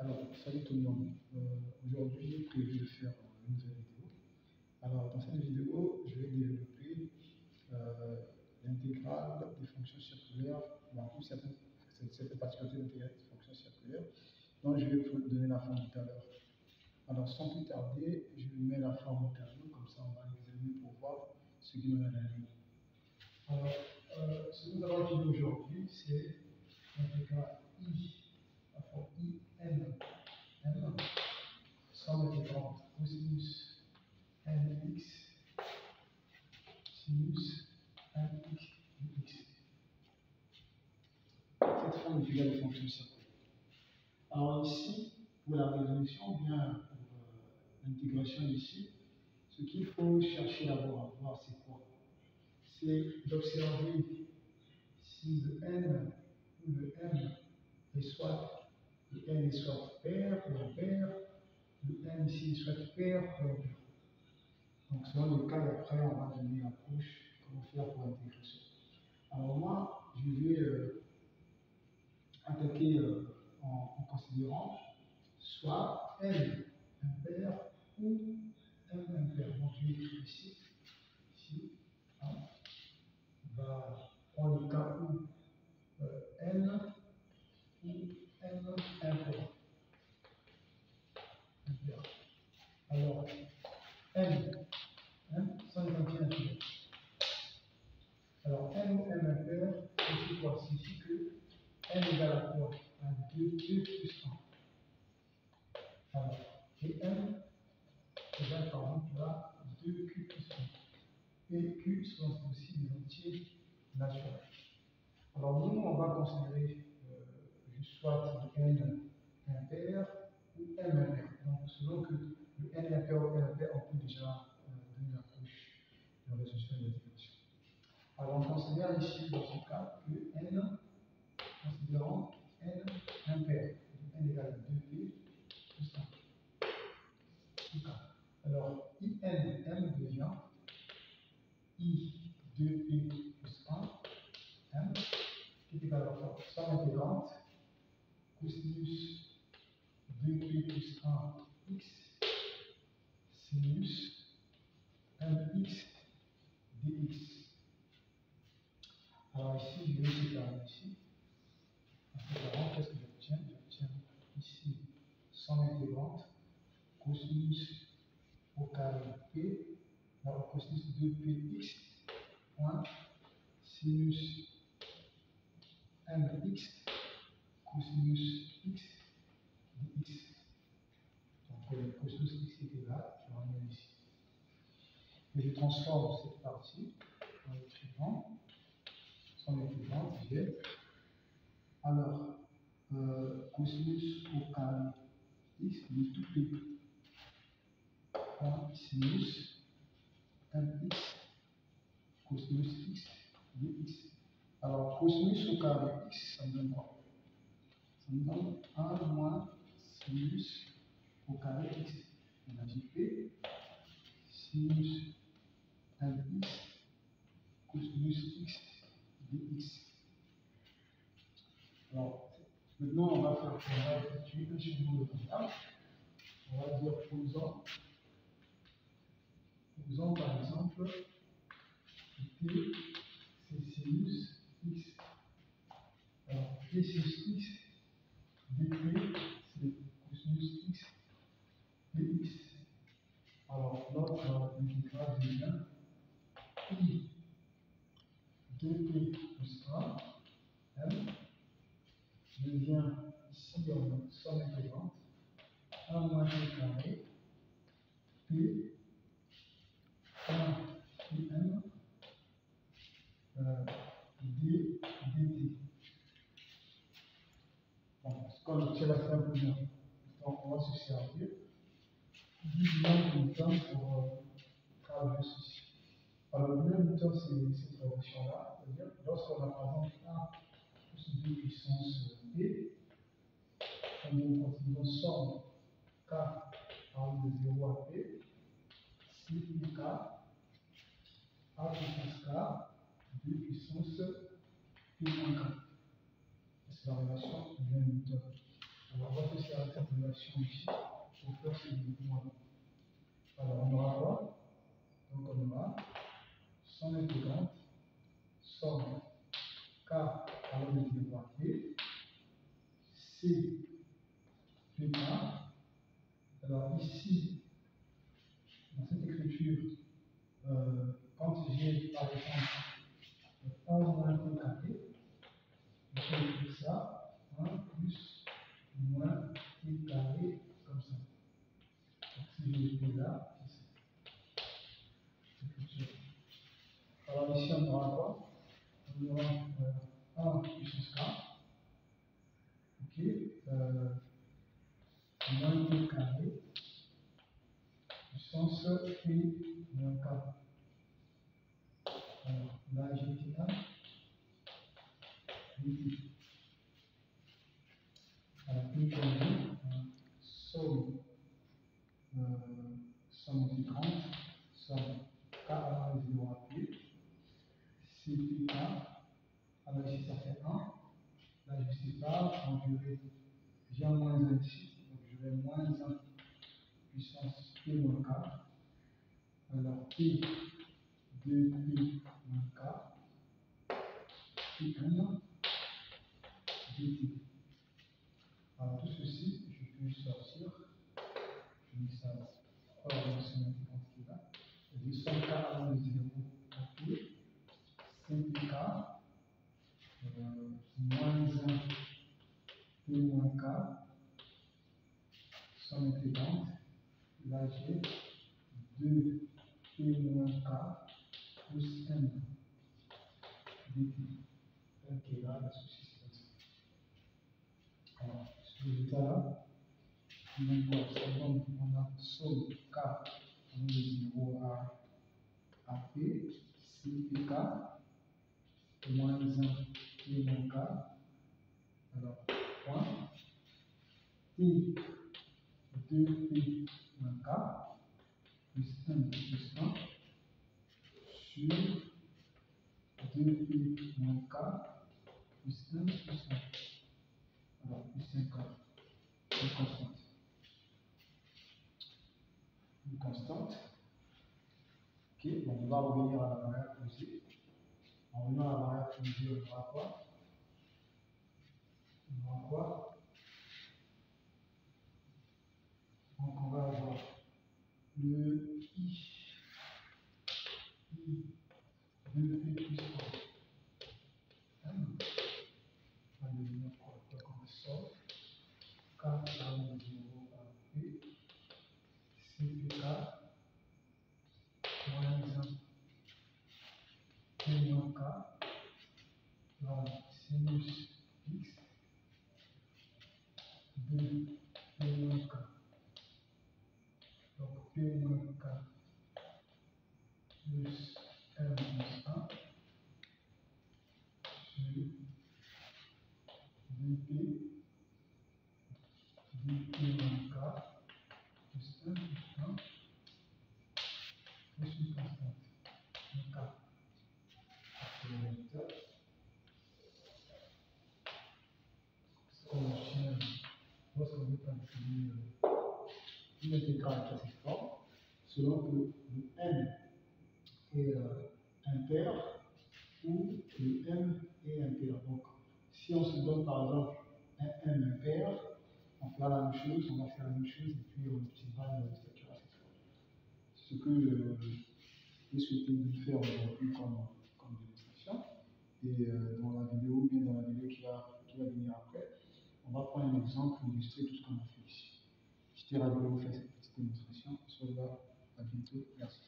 Alors, salut tout le monde. Aujourd'hui, j'ai prévu de faire une nouvelle vidéo. Alors, dans cette vidéo, je vais développer l'intégrale des fonctions circulaires, ou en tout cette particularité d'intégrale des fonctions circulaires, dont je vais vous donner la forme tout à l'heure. Alors, sans plus tarder, je vais mettre la forme au tableau, comme ça on va l'examiner pour voir ce qui nous a donné. Alors, ce que nous allons étudier aujourd'hui, c'est l'intégrale I, la forme IN. Somme intégrante cosinus nx sinus nx dx. Cette forme est égale aux fonctions circulaires. Alors ici, pour la résolution, bien pour l'intégration ici, ce qu'il faut chercher d'abord à voir, c'est quoi? C'est d'observer si le n ou le m est soit pair ou impair, le m ici est soit pair ou impair. Donc, selon le cas, après, on va donner l'approche, comment faire pour l'intégration. Alors, moi, je vais attaquer en considérant soit n impair ou m impair. Donc, je vais écrire ici, hein, on va prendre le cas où n ou m impair. Alors, n, sans identité naturelle. Alors, n ou m impair, c'est quoi? Signifie que n égale à quoi? À 2q plus 1. Alors, et m égale par exemple à 2q plus 1. Et q sont aussi des entiers naturels. Alors, nous, on va considérer soit le n impair ou m impair. Donc, selon que le n impair ou m impair, on peut déjà donner l'approche de la résolution de l'intégration. Alors, on considère ici, dans ce cas, que n, considérant n impair, n égale à 2p plus 1. Alors, INM devient I2p plus 1, m, qui est égal à la somme intégrante, cosinus 2p plus 1 x, sinus mx dx. Alors ici, je vais séparer ici. En séparant, qu'est-ce que j'obtiens? J'obtiens ici somme intégrante, cosinus au carré p, alors cosinus 2px, point, sinus mx, cosinus x dx. Donc le cosinus x est égal, je ramène ici. Et je transforme cette partie en écrivant son intégrante, j'ai alors cosinus au carré x de tout p, point, sinus mx, cosinus x dx. Alors, cosinus au carré x, ça me donne quoi? Ça me donne 1 moins sinus au carré x. On a dit p, sinus mx, cosinus x dx. Alors, maintenant, on va effectuer un changement de comptable. On va dire posons par exemple, t, c'est sinus x. Alors, t sinus x, dt, c'est cosinus x dx. Alors, notre intégrale devient i 2p plus 1, m, devient ici en somme intégrante, 1 moins p carré, p, 1 m, d, dt. Bon, comme c'est la simple, donc on va se servir du même temps pour travailler ceci. Alors, le même temps, c'est cette réaction-là, c'est-à-dire lorsqu'on a par exemple 1 plus 2 puissance p, on considère somme k par de 0 à p, c plus k, a puissance k, 2 puissance p moins k. C'est la relation du même temps. Alors, on va se servir de relation ici pour faire ce mouvement. Alors, on aura quoi? Donc, on aura somme intégrante, somme K alors le devoir P, C plus K. Alors, ici, dans cette écriture, quand j'ai par exemple 11 moins P carré, je peux écrire ça, 1 plus moins P carré, comme ça. Donc, si je l'écris là, c'est ça. Alors ici, on aura quoi? On aura 1 puissance K, ok, moins P carré, puissance P moins K. Alors là, j'ai θ, dt. Alors, P carré, somme intégrante, somme K à la 0 à P, CPK, alors ici ça fait 1, là je sépare, donc j'ai un moins 1 ici, donc je vais moins 1 puissance P moins K, alors P 2P moins K, Pn dt. Alors tout ceci, je peux sortir, je mets ça hors de ce intégrante qui est là, et je somme K avant le 0 à P, CPK, moins 1 P moins K, somme intégrante, là j'ai 2 P moins K plus M dt. Ok, là, la souci c'est comme ça. Alors, ce résultat là, on a somme K, on a 0 à P, CPK, moins 1 P moins K, alors, point, P 2P moins K, plus 1 plus 1, sur 2P moins K, plus 1 plus 1. Alors, plus 50, une constante. Une constante. Ok, donc on va revenir à la variable posée. En revenant à la variable posée, on aura quoi? On aura quoi? Donc on va avoir le I 2P plus 1. On va devenir quoi? Donc on sort K à 0 à P, CPK, moins 1 P moins K, là, sinus x, 2 P moins K. Donc P moins K plus M plus 1 sur 2P, 2P moins K plus 1 plus 1 plus une constante. Donc K, c'est le vecteur. Lorsqu'on veut calculer une intégrale de cette forme, selon que le M est impair ou le M est impair. Donc, si on se donne par exemple un M impair, on fera la même chose, on va faire la même chose et puis on utilisera une structure à cette forme. Ce que j'ai souhaité vous faire aujourd'hui comme démonstration. Et dans la vidéo, bien dans la vidéo qui va venir après, on va prendre un exemple pour illustrer tout ce qu'on a fait ici. J'étais ravi de vous faire cette petite démonstration. Soyez là, à bientôt. Merci.